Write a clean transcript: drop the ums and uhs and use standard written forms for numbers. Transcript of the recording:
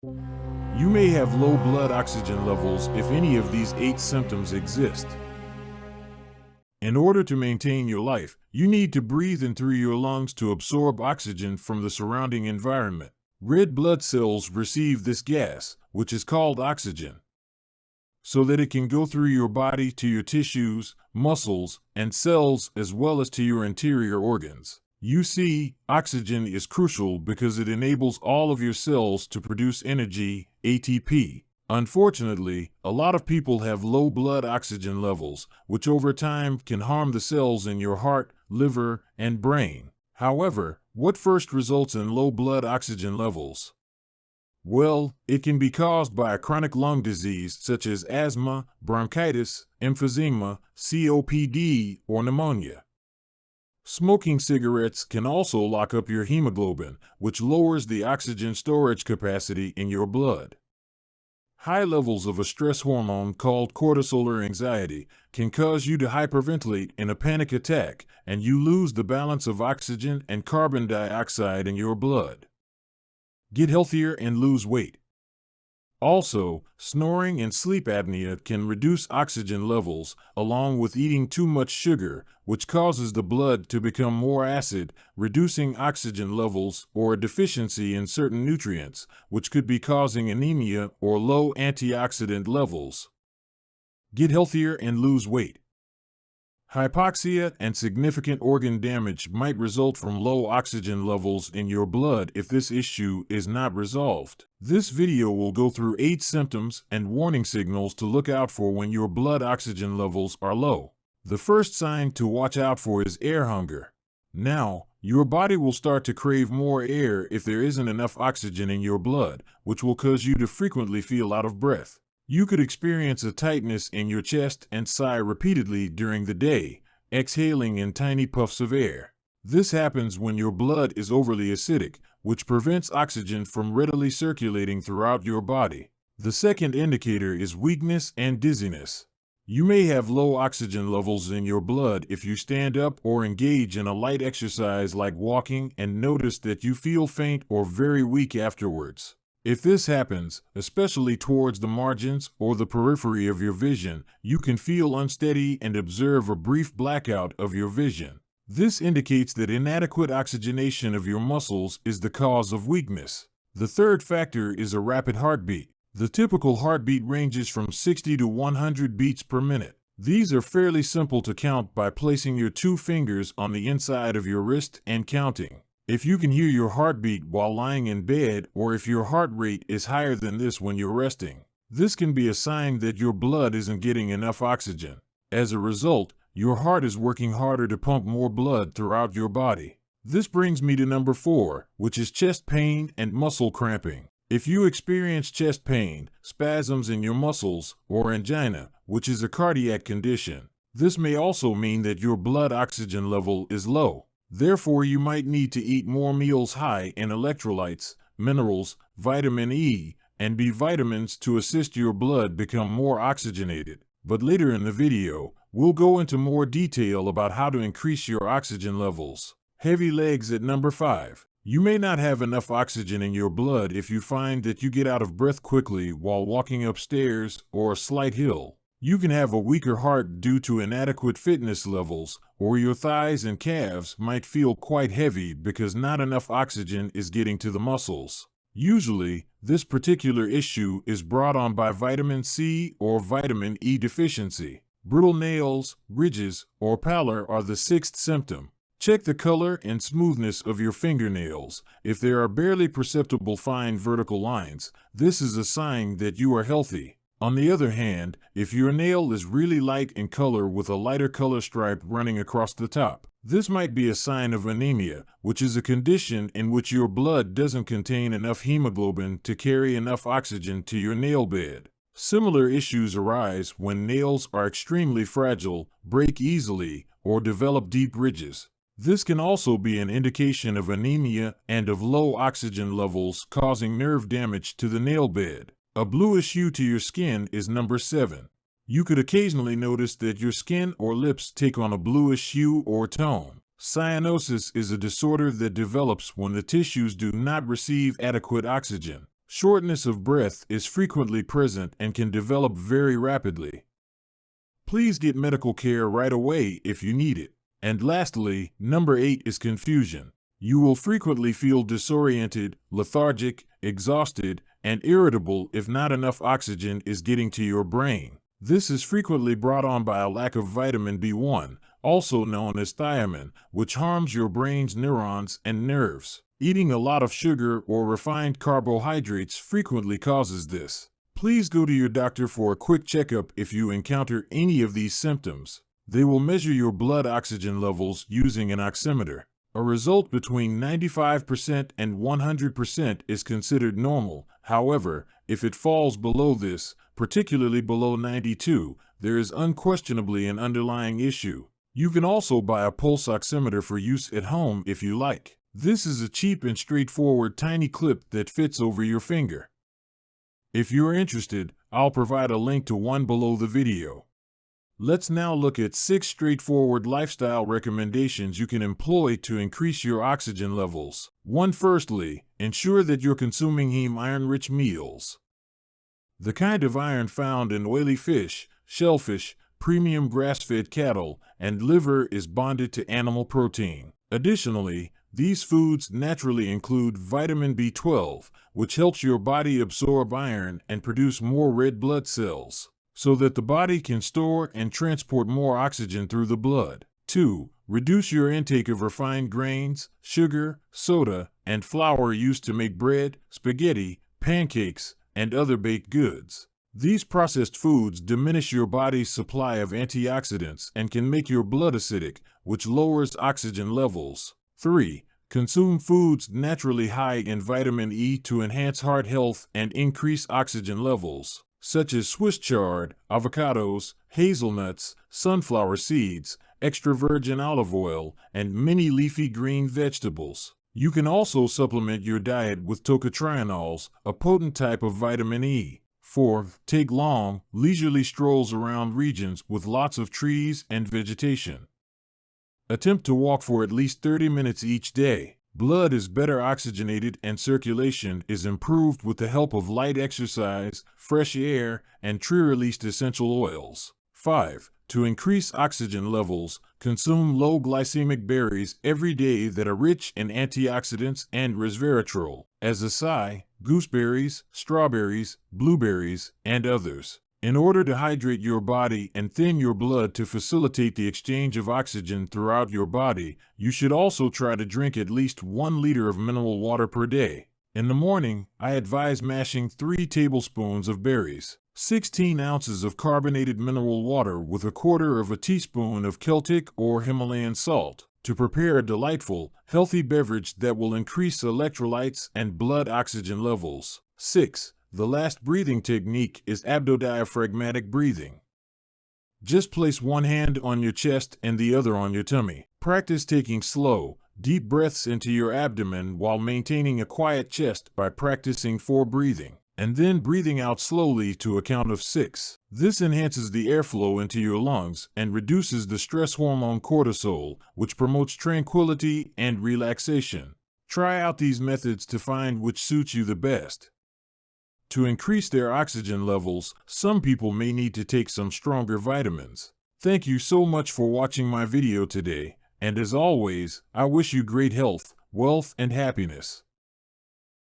You may have low blood oxygen levels if any of these 8 symptoms exist. In order to maintain your life, you need to breathe in through your lungs to absorb oxygen from the surrounding environment. Red blood cells receive this gas, which is called oxygen, so that it can go through your body to your tissues, muscles, and cells as well as to your interior organs. You see, oxygen is crucial because it enables all of your cells to produce energy, ATP. Unfortunately, a lot of people have low blood oxygen levels, which over time can harm the cells in your heart, liver, and brain. However, what first results in low blood oxygen levels? Well, it can be caused by a chronic lung disease such as asthma, bronchitis, emphysema, COPD, or pneumonia. Smoking cigarettes can also lock up your hemoglobin, which lowers the oxygen storage capacity in your blood. High levels of a stress hormone called cortisol or anxiety can cause you to hyperventilate in a panic attack, and you lose the balance of oxygen and carbon dioxide in your blood. Get healthier and lose weight. Also, snoring and sleep apnea can reduce oxygen levels, along with eating too much sugar, which causes the blood to become more acid, reducing oxygen levels, or a deficiency in certain nutrients, which could be causing anemia or low antioxidant levels. Get healthier and lose weight. Hypoxia and significant organ damage might result from low oxygen levels in your blood if this issue is not resolved. This video will go through 8 symptoms and warning signals to look out for when your blood oxygen levels are low. The first sign to watch out for is air hunger. Now, your body will start to crave more air if there isn't enough oxygen in your blood, which will cause you to frequently feel out of breath. You could experience a tightness in your chest and sigh repeatedly during the day, exhaling in tiny puffs of air. This happens when your blood is overly acidic, which prevents oxygen from readily circulating throughout your body. The second indicator is weakness and dizziness. You may have low oxygen levels in your blood if you stand up or engage in a light exercise like walking and notice that you feel faint or very weak afterwards. If this happens, especially towards the margins or the periphery of your vision, you can feel unsteady and observe a brief blackout of your vision. This indicates that inadequate oxygenation of your muscles is the cause of weakness. The third factor is a rapid heartbeat. The typical heartbeat ranges from 60 to 100 beats per minute. These are fairly simple to count by placing your 2 fingers on the inside of your wrist and counting. If you can hear your heartbeat while lying in bed, or if your heart rate is higher than this when you're resting, this can be a sign that your blood isn't getting enough oxygen. As a result, your heart is working harder to pump more blood throughout your body. This brings me to number 4, which is chest pain and muscle cramping. If you experience chest pain, spasms in your muscles, or angina, which is a cardiac condition, this may also mean that your blood oxygen level is low. Therefore, you might need to eat more meals high in electrolytes, minerals, vitamin E, and B vitamins to assist your blood become more oxygenated. But later in the video, we'll go into more detail about how to increase your oxygen levels. Heavy legs at number 5. You may not have enough oxygen in your blood if you find that you get out of breath quickly while walking upstairs or a slight hill. You can have a weaker heart due to inadequate fitness levels, or your thighs and calves might feel quite heavy because not enough oxygen is getting to the muscles. Usually, this particular issue is brought on by vitamin C or vitamin E deficiency. Brittle nails, ridges, or pallor are the 6th symptom. Check the color and smoothness of your fingernails. If there are barely perceptible fine vertical lines, this is a sign that you are healthy. On the other hand, if your nail is really light in color with a lighter color stripe running across the top, this might be a sign of anemia, which is a condition in which your blood doesn't contain enough hemoglobin to carry enough oxygen to your nail bed. Similar issues arise when nails are extremely fragile, break easily, or develop deep ridges. This can also be an indication of anemia and of low oxygen levels causing nerve damage to the nail bed. A bluish hue to your skin is number 7. You could occasionally notice that your skin or lips take on a bluish hue or tone. Cyanosis is a disorder that develops when the tissues do not receive adequate oxygen. Shortness of breath is frequently present and can develop very rapidly. Please get medical care right away if you need it. And lastly, number 8 is confusion. You will frequently feel disoriented, lethargic, exhausted, and irritable if not enough oxygen is getting to your brain. This is frequently brought on by a lack of vitamin B1, also known as thiamine, which harms your brain's neurons and nerves. Eating a lot of sugar or refined carbohydrates frequently causes this. Please go to your doctor for a quick checkup if you encounter any of these symptoms. They will measure your blood oxygen levels using an oximeter. A result between 95% and 100% is considered normal. However, if it falls below this, particularly below 92, there is unquestionably an underlying issue. You can also buy a pulse oximeter for use at home if you like. This is a cheap and straightforward tiny clip that fits over your finger. If you're interested, I'll provide a link to one below the video. Let's now look at 6 straightforward lifestyle recommendations you can employ to increase your oxygen levels. 1. Firstly, ensure that you're consuming heme iron-rich meals. The kind of iron found in oily fish, shellfish, premium grass-fed cattle, and liver is bonded to animal protein. Additionally, these foods naturally include vitamin B12, which helps your body absorb iron and produce more red blood cells, so that the body can store and transport more oxygen through the blood. 2. Reduce your intake of refined grains, sugar, soda, and flour used to make bread, spaghetti, pancakes, and other baked goods. These processed foods diminish your body's supply of antioxidants and can make your blood acidic, which lowers oxygen levels. 3. Consume foods naturally high in vitamin E to enhance heart health and increase oxygen levels, such as Swiss chard, avocados, hazelnuts, sunflower seeds, extra virgin olive oil, and many leafy green vegetables. You can also supplement your diet with tocotrienols, a potent type of vitamin E. 4. Take long, leisurely strolls around regions with lots of trees and vegetation. Attempt to walk for at least 30 minutes each day. Blood is better oxygenated and circulation is improved with the help of light exercise, fresh air, and tree-released essential oils. 5. To increase oxygen levels, consume low glycemic berries every day that are rich in antioxidants and resveratrol, as acai, gooseberries, strawberries, blueberries, and others. In order to hydrate your body and thin your blood to facilitate the exchange of oxygen throughout your body, you should also try to drink at least 1 liter of mineral water per day. In the morning, I advise mashing 3 tablespoons of berries, 16 ounces of carbonated mineral water with 1/4 teaspoon of Celtic or Himalayan salt, to prepare a delightful, healthy beverage that will increase electrolytes and blood oxygen levels. 6. The last breathing technique is abdodiaphragmatic breathing. Just place one hand on your chest and the other on your tummy. Practice taking slow, deep breaths into your abdomen while maintaining a quiet chest by practicing 4 breathing, and then breathing out slowly to a count of 6. This enhances the airflow into your lungs and reduces the stress hormone cortisol, which promotes tranquility and relaxation. Try out these methods to find which suits you the best. To increase their oxygen levels, some people may need to take some stronger vitamins. Thank you so much for watching my video today, and as always, I wish you great health, wealth, and happiness.